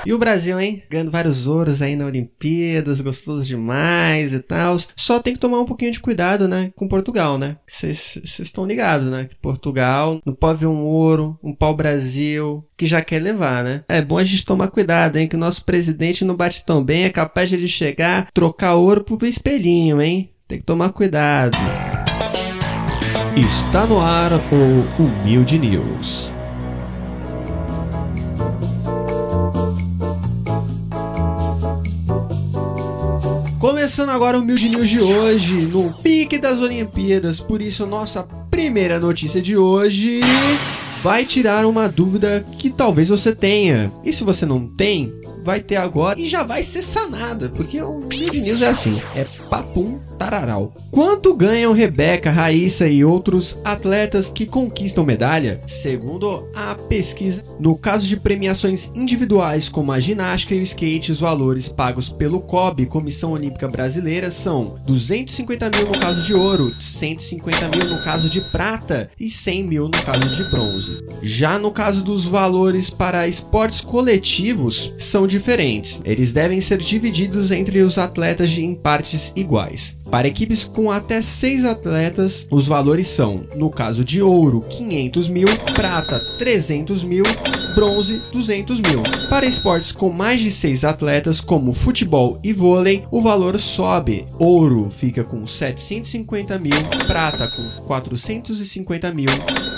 E o Brasil, hein? Ganhando vários ouros aí na Olimpíadas, gostoso demais e tal. Só tem que tomar um pouquinho de cuidado, né? Com Portugal, né? Vocês estão ligados, né? Que Portugal não pode ver um ouro, um pau-brasil, que já quer levar, né? É bom a gente tomar cuidado, hein? Que o nosso presidente não bate tão bem, é capaz de ele chegar, trocar ouro pro espelhinho, hein? Tem que tomar cuidado. Está no ar o Humilde News. Começando agora o Humilde News de hoje, no pique das Olimpíadas. Por isso, nossa primeira notícia de hoje vai tirar uma dúvida que talvez você tenha. E se você não tem, vai ter agora e já vai ser sanada, porque o Humilde News é assim, é papum tararau. Quanto ganham Rebeca, Raíssa e outros atletas que conquistam medalha? Segundo a pesquisa, no caso de premiações individuais como a ginástica e o skate, os valores pagos pelo COB, Comissão Olímpica Brasileira, são 250 mil no caso de ouro, 150 mil no caso de prata e 100 mil no caso de bronze. Já no caso dos valores para esportes coletivos, são diferentes. Eles devem ser divididos entre os atletas em partes iguais. Para equipes com até 6 atletas, os valores são, no caso de ouro, 500 mil, prata, 300 mil, bronze, 200 mil. Para esportes com mais de 6 atletas, como futebol e vôlei, o valor sobe. Ouro fica com 750 mil, prata com 450 mil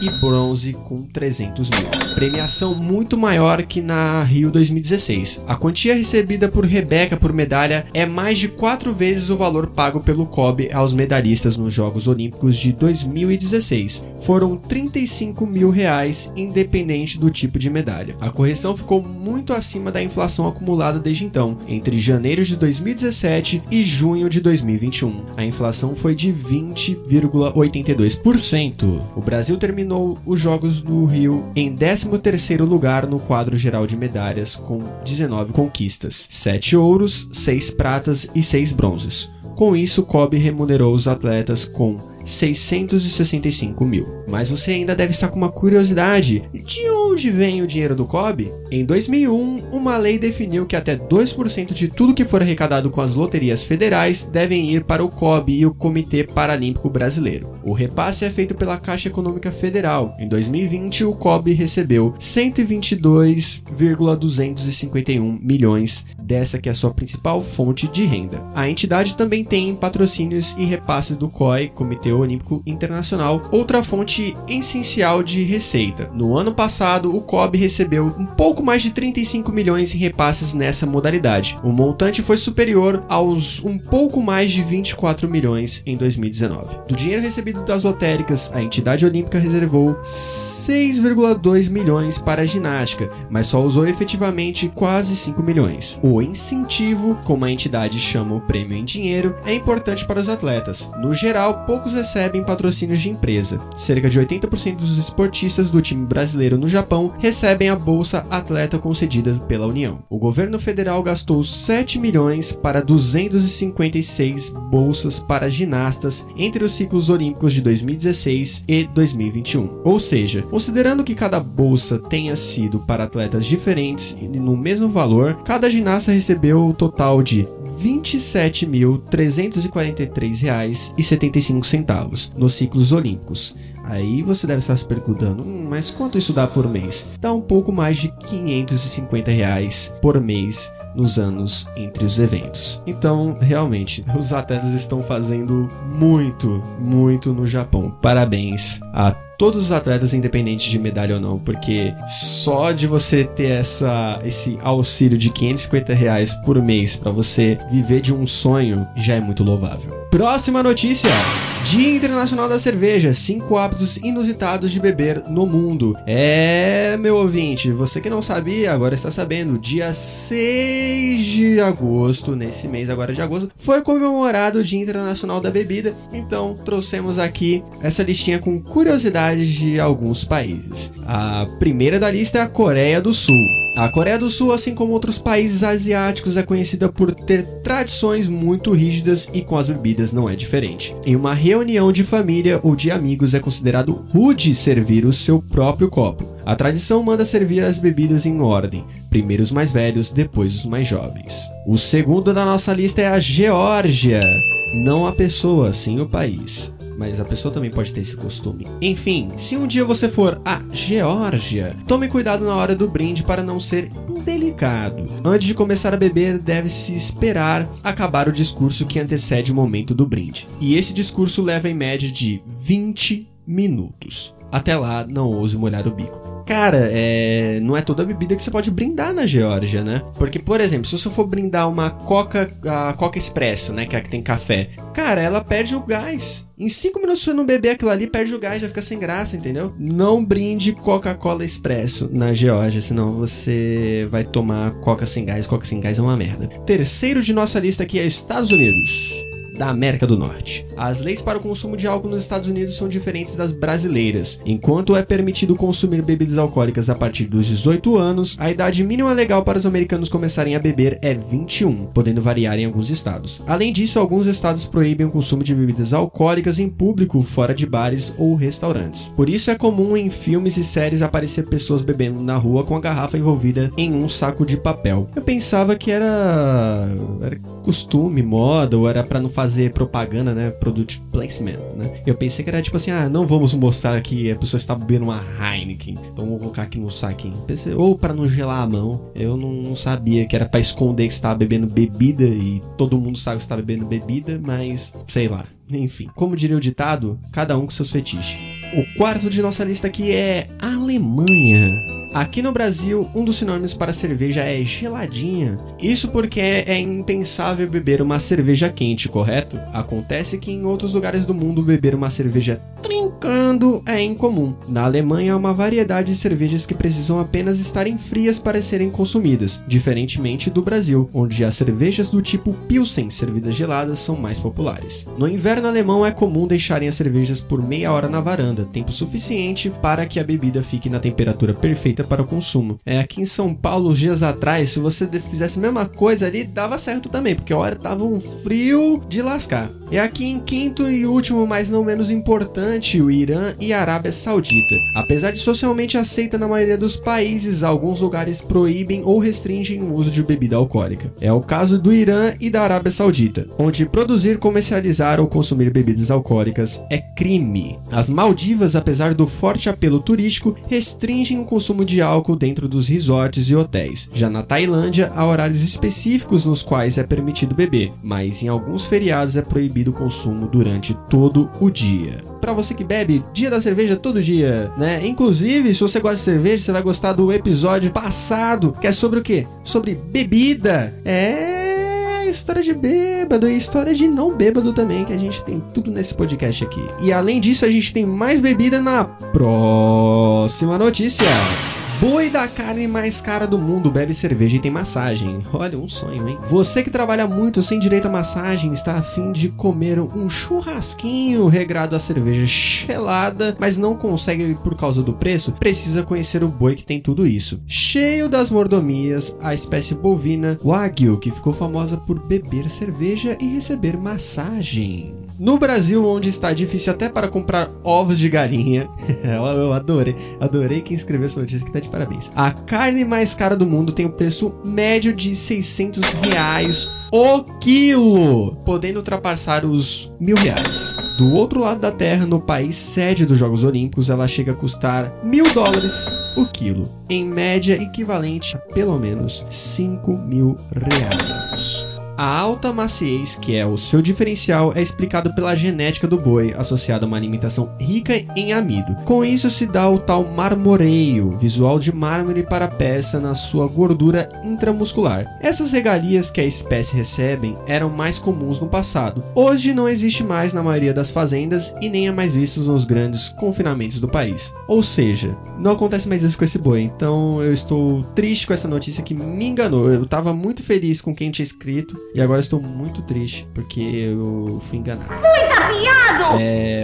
e bronze com 300 mil. Premiação muito maior que na Rio 2016. A quantia recebida por Rebeca por medalha é mais de 4 vezes o valor pago pelo COB aos medalhistas nos Jogos Olímpicos de 2016. Foram 35 mil reais, independente do tipo de medalha. A correção ficou muito acima da inflação acumulada desde então, entre janeiro de 2017 e junho de 2021. A inflação foi de 20,82%. O Brasil terminou os Jogos do Rio em 13º lugar no quadro geral de medalhas, com 19 conquistas, 7 ouros, 6 pratas e 6 bronzes. Com isso, o COB remunerou os atletas com 665 mil. Mas você ainda deve estar com uma curiosidade: de onde vem o dinheiro do COB? Em 2001, uma lei definiu que até 2% de tudo que for arrecadado com as loterias federais devem ir para o COB e o Comitê Paralímpico Brasileiro. O repasse é feito pela Caixa Econômica Federal. Em 2020, o COB recebeu 122,251 milhões dessa que é a sua principal fonte de renda. A entidade também tem patrocínios e repasses do COI, Comitê Olímpico Internacional, outra fonte essencial de receita. No ano passado, o COB recebeu um pouco mais de 35 milhões em repasses nessa modalidade. O montante foi superior aos um pouco mais de 24 milhões em 2019. Do dinheiro recebido das lotéricas, a entidade olímpica reservou 6,2 milhões para a ginástica, mas só usou efetivamente quase 5 milhões. O incentivo, como a entidade chama o prêmio em dinheiro, é importante para os atletas. No geral, poucos recebem patrocínios de empresa. Cerca de 80% dos esportistas do time brasileiro no Japão recebem a Bolsa Atleta concedida pela União. O governo federal gastou 7 milhões para 256 bolsas para ginastas entre os ciclos olímpicos de 2016 e 2021. Ou seja, considerando que cada bolsa tenha sido para atletas diferentes e no mesmo valor, cada ginasta recebeu o total de R$ 27.343,75 nos ciclos olímpicos. Aí você deve estar se perguntando, mas quanto isso dá por mês? Dá um pouco mais de R$ 550 por mês nos anos entre os eventos. Então, realmente, os atletas estão fazendo muito no Japão. Parabéns a todos os atletas, independente de medalha ou não, porque só de você ter esse auxílio de R$ 550 por mês para você viver de um sonho já é muito louvável. Próxima notícia: Dia Internacional da Cerveja, 5 hábitos inusitados de beber no mundo. Meu ouvinte, você que não sabia, agora está sabendo. Dia 6 de agosto, nesse mês agora de agosto, foi comemorado o Dia Internacional da Bebida. Então, trouxemos aqui essa listinha com curiosidades de alguns países. A primeira da lista é a Coreia do Sul. A Coreia do Sul, assim como outros países asiáticos, é conhecida por ter tradições muito rígidas e com as bebidas não é diferente. Em uma reunião de família ou de amigos é considerado rude servir o seu próprio copo. A tradição manda servir as bebidas em ordem, primeiro os mais velhos, depois os mais jovens. O segundo da nossa lista é a Geórgia, não a pessoa, sim o país. Mas a pessoa também pode ter esse costume. Enfim, se um dia você for à Geórgia, tome cuidado na hora do brinde para não ser indelicado. Antes de começar a beber, deve-se esperar acabar o discurso que antecede o momento do brinde. E esse discurso leva em média de 20 minutos. Até lá, não ouse molhar o bico. Cara, não é toda bebida que você pode brindar na Geórgia, né? Porque, por exemplo, se você for brindar uma a Coca Expresso, né? Que é a que tem café. Cara, ela perde o gás. Em 5 minutos, se você não beber aquilo ali, perde o gás, já fica sem graça, entendeu? Não brinde Coca-Cola Expresso na Geórgia, senão você vai tomar Coca sem gás. Coca sem gás é uma merda. Terceiro de nossa lista aqui é Estados Unidos da América do Norte. As leis para o consumo de álcool nos Estados Unidos são diferentes das brasileiras. Enquanto é permitido consumir bebidas alcoólicas a partir dos 18 anos, a idade mínima legal para os americanos começarem a beber é 21, podendo variar em alguns estados. Além disso, alguns estados proíbem o consumo de bebidas alcoólicas em público fora de bares ou restaurantes. Por isso é comum em filmes e séries aparecer pessoas bebendo na rua com a garrafa envolvida em um saco de papel. Eu pensava que era costume, moda, ou era para não fazer propaganda, né? Product placement, né? Eu pensei que era tipo assim, não vamos mostrar que a pessoa está bebendo uma Heineken, então vou colocar aqui no saquinho. Pensei, ou para não gelar a mão. Eu não sabia que era para esconder que você estava bebendo bebida e todo mundo sabe que você está bebendo bebida, mas sei lá. Enfim, como diria o ditado, cada um com seus fetiches. O quarto de nossa lista aqui é Alemanha. Aqui no Brasil, um dos sinônimos para cerveja é geladinha. Isso porque é impensável beber uma cerveja quente, correto? Acontece que em outros lugares do mundo beber uma cerveja trincando é incomum. Na Alemanha há uma variedade de cervejas que precisam apenas estarem frias para serem consumidas, diferentemente do Brasil, onde as cervejas do tipo Pilsen servidas geladas são mais populares. No inverno alemão é comum deixarem as cervejas por meia hora na varanda, tempo suficiente para que a bebida fique na temperatura perfeita para o consumo. Aqui em São Paulo, uns dias atrás, se você fizesse a mesma coisa ali, dava certo também, porque a hora tava um frio de lascar. E aqui em quinto e último, mas não menos importante, o Irã e a Arábia Saudita. Apesar de socialmente aceita na maioria dos países, alguns lugares proíbem ou restringem o uso de bebida alcoólica. É o caso do Irã e da Arábia Saudita, onde produzir, comercializar ou consumir bebidas alcoólicas é crime. As Maldivas, apesar do forte apelo turístico, restringem o consumo de álcool dentro dos resorts e hotéis. Já na Tailândia, há horários específicos nos quais é permitido beber, mas em alguns feriados é proibido o consumo durante todo o dia. Pra você que bebe, dia da cerveja todo dia, né? Inclusive, se você gosta de cerveja, você vai gostar do episódio passado, que é sobre o quê? Sobre bebida. História de bêbado e história de não bêbado também, que a gente tem tudo nesse podcast aqui. E além disso, a gente tem mais bebida na próxima notícia. Boi da carne mais cara do mundo bebe cerveja e tem massagem. Olha, um sonho, hein? Você que trabalha muito sem direito a massagem, está a fim de comer um churrasquinho regrado a cerveja gelada, mas não consegue por causa do preço? Precisa conhecer o boi que tem tudo isso. Cheio das mordomias, a espécie bovina Wagyu, que ficou famosa por beber cerveja e receber massagem. No Brasil, onde está difícil até para comprar ovos de galinha, eu adorei quem escreveu essa notícia, que tá de parabéns. A carne mais cara do mundo tem o preço médio de R$600 o quilo, podendo ultrapassar os R$1.000. Do outro lado da terra, no país sede dos Jogos Olímpicos, ela chega a custar $1.000 o quilo, em média equivalente a pelo menos R$5.000. A alta maciez, que é o seu diferencial, é explicado pela genética do boi, associada a uma alimentação rica em amido. Com isso se dá o tal marmoreio, visual de mármore para a peça na sua gordura intramuscular. Essas regalias que a espécie recebem eram mais comuns no passado. Hoje não existe mais na maioria das fazendas e nem é mais visto nos grandes confinamentos do país. Ou seja, não acontece mais isso com esse boi, então eu estou triste com essa notícia que me enganou. Eu estava muito feliz com quem tinha escrito, e agora estou muito triste, porque eu fui enganado. Muito afiado!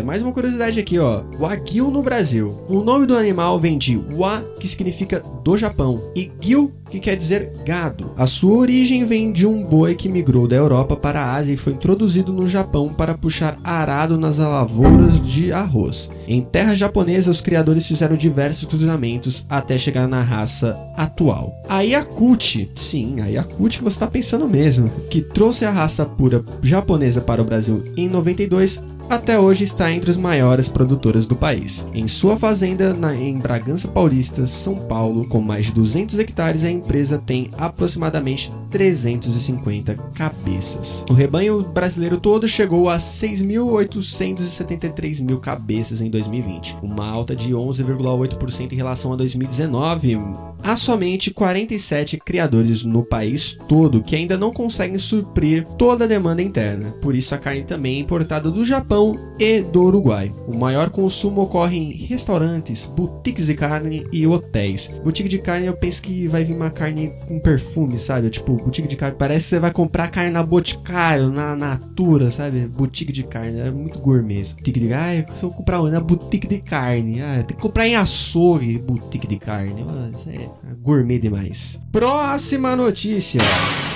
Mais uma curiosidade aqui, ó. Wagyu no Brasil. O nome do animal vem de wa, que significa do Japão, e gyu, que quer dizer gado. A sua origem vem de um boi que migrou da Europa para a Ásia e foi introduzido no Japão para puxar arado nas lavouras de arroz. Em terra japonesa, os criadores fizeram diversos cruzamentos até chegar na raça atual. A Yakult, sim, a Yakult que você está pensando mesmo, que trouxe a raça pura japonesa para o Brasil em 92, até hoje está entre os maiores produtores do país. Em sua fazenda em Bragança Paulista, São Paulo, com mais de 200 hectares, a empresa tem aproximadamente 350 cabeças. O rebanho brasileiro todo chegou a 6.873 mil cabeças em 2020, uma alta de 11,8% em relação a 2019. Há somente 47 criadores no país todo que ainda não conseguem suprir toda a demanda interna. Por isso a carne também é importada do Japão e do Uruguai. O maior consumo ocorre em restaurantes, boutiques de carne e hotéis. Boutique de carne, eu penso que vai vir uma carne com perfume, sabe? Tipo, boutique de carne, parece que você vai comprar carne na Boticário, na Natura, sabe? Boutique de carne, é muito gourmet. Boutique de carne, se eu comprar uma na boutique de carne, tem que comprar em açougue, boutique de carne. Isso é gourmet demais. Próxima notícia.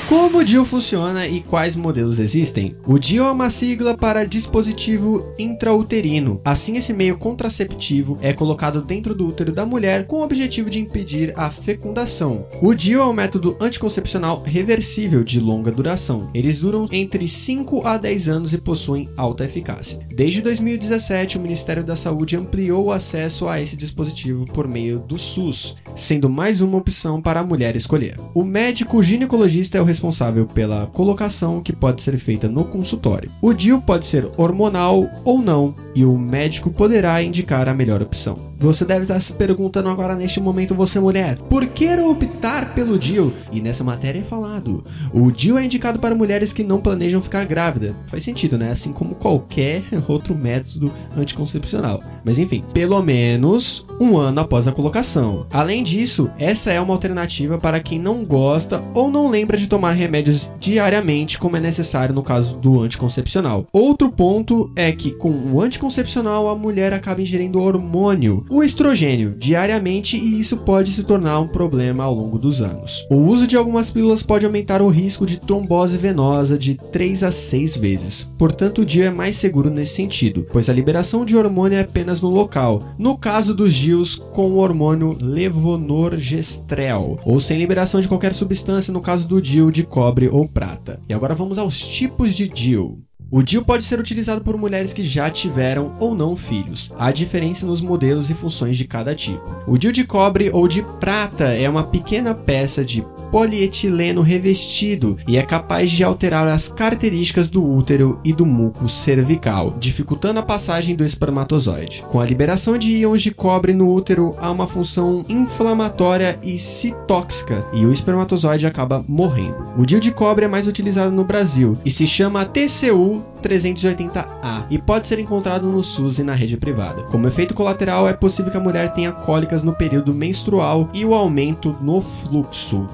Como o DIU funciona e quais modelos existem? O DIU é uma sigla para dispositivo intrauterino. Assim, esse meio contraceptivo é colocado dentro do útero da mulher com o objetivo de impedir a fecundação. O DIU é um método anticoncepcional reversível de longa duração. Eles duram entre 5 a 10 anos e possuem alta eficácia. Desde 2017, o Ministério da Saúde ampliou o acesso a esse dispositivo por meio do SUS, sendo mais uma opção para a mulher escolher. O médico ginecologista é o responsável pela colocação, que pode ser feita no consultório. O DIU pode ser hormonal ou não, e o médico poderá indicar a melhor opção. Você deve estar se perguntando agora neste momento, você mulher, por que optar pelo DIU? E nessa matéria é falado, o DIU é indicado para mulheres que não planejam ficar grávida. Faz sentido, né? Assim como qualquer outro método anticoncepcional. Mas enfim, pelo menos um ano após a colocação. Além disso, essa é uma alternativa para quem não gosta ou não lembra de tomar remédios diariamente, como é necessário no caso do anticoncepcional. Outro ponto é que com o anticoncepcional a mulher acaba ingerindo hormônio, o estrogênio, diariamente, e isso pode se tornar um problema ao longo dos anos. O uso de algumas pílulas pode aumentar o risco de trombose venosa de 3 a 6 vezes. Portanto, o DIU é mais seguro nesse sentido, pois a liberação de hormônio é apenas no local. No caso dos DIUs com o hormônio levonorgestrel, ou sem liberação de qualquer substância no caso do DIU de cobre ou prata. E agora vamos aos tipos de DIU. O DIU pode ser utilizado por mulheres que já tiveram ou não filhos. Há diferença nos modelos e funções de cada tipo. O DIU de cobre ou de prata é uma pequena peça de polietileno revestido e é capaz de alterar as características do útero e do muco cervical, dificultando a passagem do espermatozoide. Com a liberação de íons de cobre no útero, há uma função inflamatória e citóxica, e o espermatozoide acaba morrendo. O DIU de cobre é mais utilizado no Brasil e se chama TCU 380A e pode ser encontrado no SUS e na rede privada. Como efeito colateral, é possível que a mulher tenha cólicas no período menstrual e o aumento no fluxo.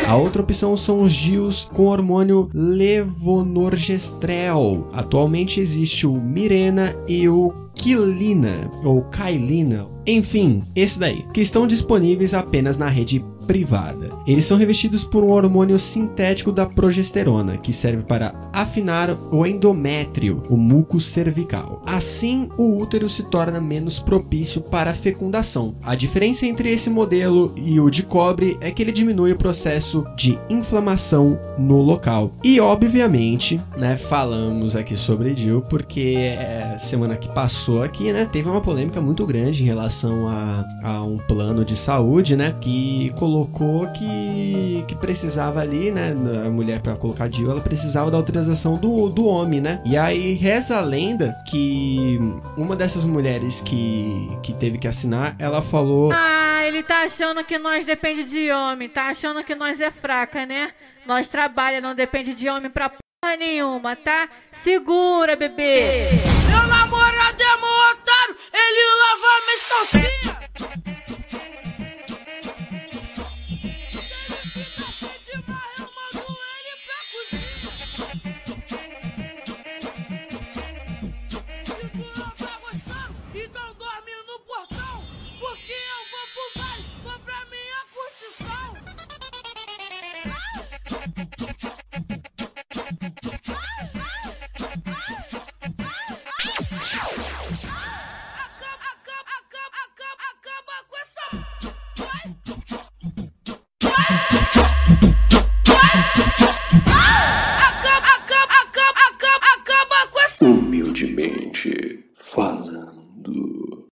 A outra opção são os DIUs com hormônio levonorgestrel. Atualmente existe o Mirena e o Kylina, ou Kylina, enfim, esse daí, que estão disponíveis apenas na rede privada. Eles são revestidos por um hormônio sintético da progesterona, que serve para afinar o endométrio, o muco cervical. Assim, o útero se torna menos propício para a fecundação. A diferença entre esse modelo e o de cobre é que ele diminui o processo de inflamação no local. E, obviamente, né, falamos aqui sobre DIU porque semana que passou aqui, né, teve uma polêmica muito grande em relação a um plano de saúde, né, que colocou que precisava ali, né, a mulher para colocar DIU, ela precisava da autorização do homem, né? E aí reza a lenda que uma dessas mulheres que teve que assinar, ela falou: ele tá achando que nós depende de homem, tá achando que nós é fraca, né? Nós trabalha, não depende de homem pra porra nenhuma, tá? Segura, bebê! Meu namorado é mó otário, ele lava minhas calcinhas. Tchau.